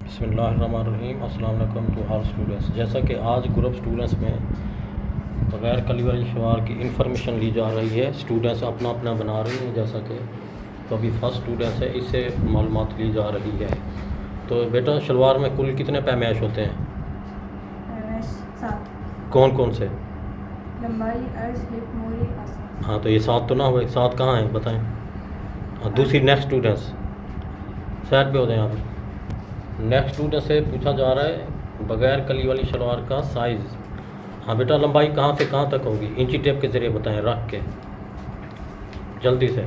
बिस्मिल्लाहिर्रहमानिर्रहीम। अस्सलाम वालेकुम टू ऑल स्टूडेंट्स। जैसा कि आज ग्रुप स्टूडेंट्स में बगैर कली वाली शलवार की इंफॉर्मेशन ली जा रही है, स्टूडेंट्स अपना अपना बना रहे हैं। जैसा कि तो अभी फर्स्ट स्टूडेंट्स है, इससे मालूमात ली जा रही है। तो बेटा, शलवार में कुल कितने पैमाइश होते हैं? पैमाइश 7। कौन कौन से? लंबाई, अर्ज, हिप, मोरी, आसन। हाँ, तो ये 7 तो ना हुए, 7 कहाँ हैं बताएं। हाँ, दूसरी नेक्स्ट स्टूडेंट्स साइड पे होते हैं यहाँ पर। नेक्स्ट स्टूडेंट से पूछा जा रहा है बगैर कली वाली शलवार का साइज़। हाँ बेटा, लंबाई कहाँ से कहाँ तक होगी? इंची टेप के ज़रिए बताएं, रख के जल्दी से।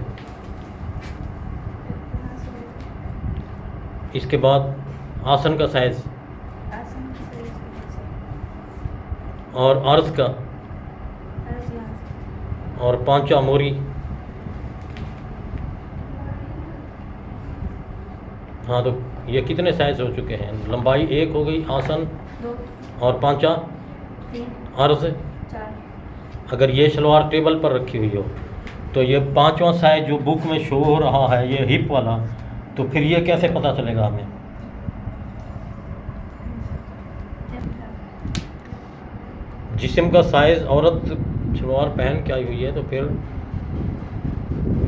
इसके बाद आसन का साइज़ आसन की साइज और अर्ज का अर्ज यहाँ से। और पांचा मोरी। हाँ, तो ये कितने साइज़ हो चुके हैं? लंबाई 1 हो गई, आसन 2, और पांचा 3, अर्ज। 4। अगर ये शलवार टेबल पर रखी हुई हो तो ये 5वां साइज जो बुक में शो हो रहा है, ये हिप वाला, तो फिर ये कैसे पता चलेगा हमें? जिस्म का साइज़ औरत शलवार पहन के आई हुई है तो फिर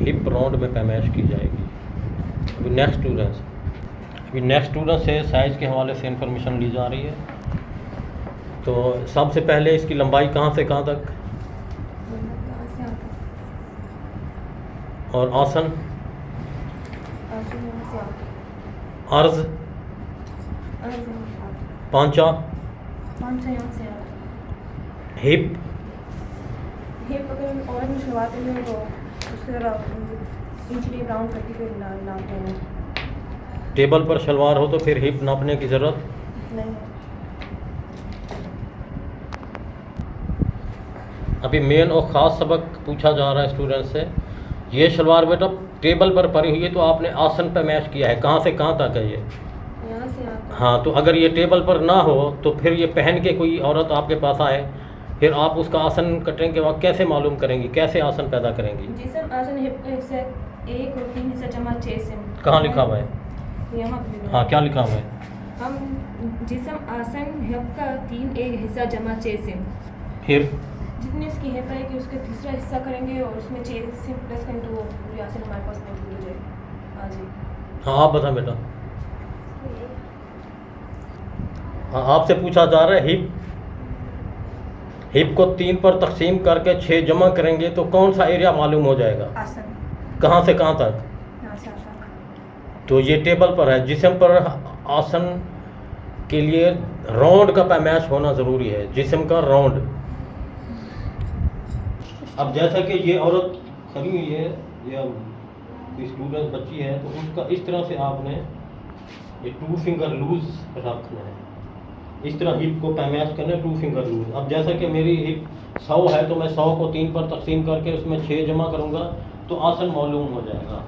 हिप राउंड में पैमाइश की जाएगी। अभी नेक्स्ट स्टूडेंट से साइज़ के हवाले से इंफॉर्मेशन ली जा रही है। तो सबसे पहले इसकी लंबाई कहाँ से कहाँ तक यहाँ से यहाँ तक। और आसन, आसन यहाँ से यहाँ तक। अर्ज, अर्ज यहाँ से यहाँ तक। पांचा, पाँचा यहाँ से यहाँ तक। हिप, हिप अगर और में शलवार पहने हो तो उसके इंची टेप राउंड करके फिर नाप लेना। टेबल पर शलवार हो तो फिर हिप नापने की ज़रूरत नहीं है। अभी मेन और ख़ास सबक पूछा जा रहा है स्टूडेंट से। ये शलवार बेटा टेबल पर पड़ी हुई है तो आपने आसन पे मैच किया है, कहाँ से कहाँ तक है ये? यहाँ से यहाँ तक। हाँ, तो अगर ये टेबल पर ना हो तो फिर ये पहन के कोई औरत आपके पास आए, फिर आप उसका आसन कटने के वक्त कैसे मालूम करेंगी, कैसे आसन पैदा करेंगी? जिसम आसन हिप का हिस्सा 1 और 3 हिस्सा जमा 6 से। कहाँ लिखा हुआ है? यहाँ पे। हाँ, क्या लिखा हुआ है? हम जिसम आसन हिप का 3 एक हिस्सा जमा 6 से। फिर जितनी इसकी हिप आएगी उसका तीसरा हिस्सा करेंगे और उसमें 6 से प्लस करेंगे तो वो पूरी आसन हमारे पास मौजूद हो जाएगी, आ जाएगी। हाँ, आप बताएं बेटा। हाँ, आपसे पूछा जा रहा है हिप को 3 पर तकसीम करके 6 जमा करेंगे तो कौन सा एरिया मालूम हो जाएगा? आसन कहाँ से कहाँ तक? यहाँ से आसन। तो ये टेबल पर है। जिस्म पर आसन के लिए राउंड का पैमाइश होना ज़रूरी है, जिस्म का राउंड। अब जैसा कि ये औरत खड़ी हुई है या कोई स्टूडेंट बच्ची है तो उसका इस तरह से आपने ये 2 फिंगर लूज रखना है। इस तरह हिप को पैमाइश करना है 2 फिंगर लूज। अब जैसा कि मेरी हिप 100 है तो मैं 100 को 3 पर तकसीम करके उसमें 6 जमा करूँगा तो आसन मालूम हो जाएगा।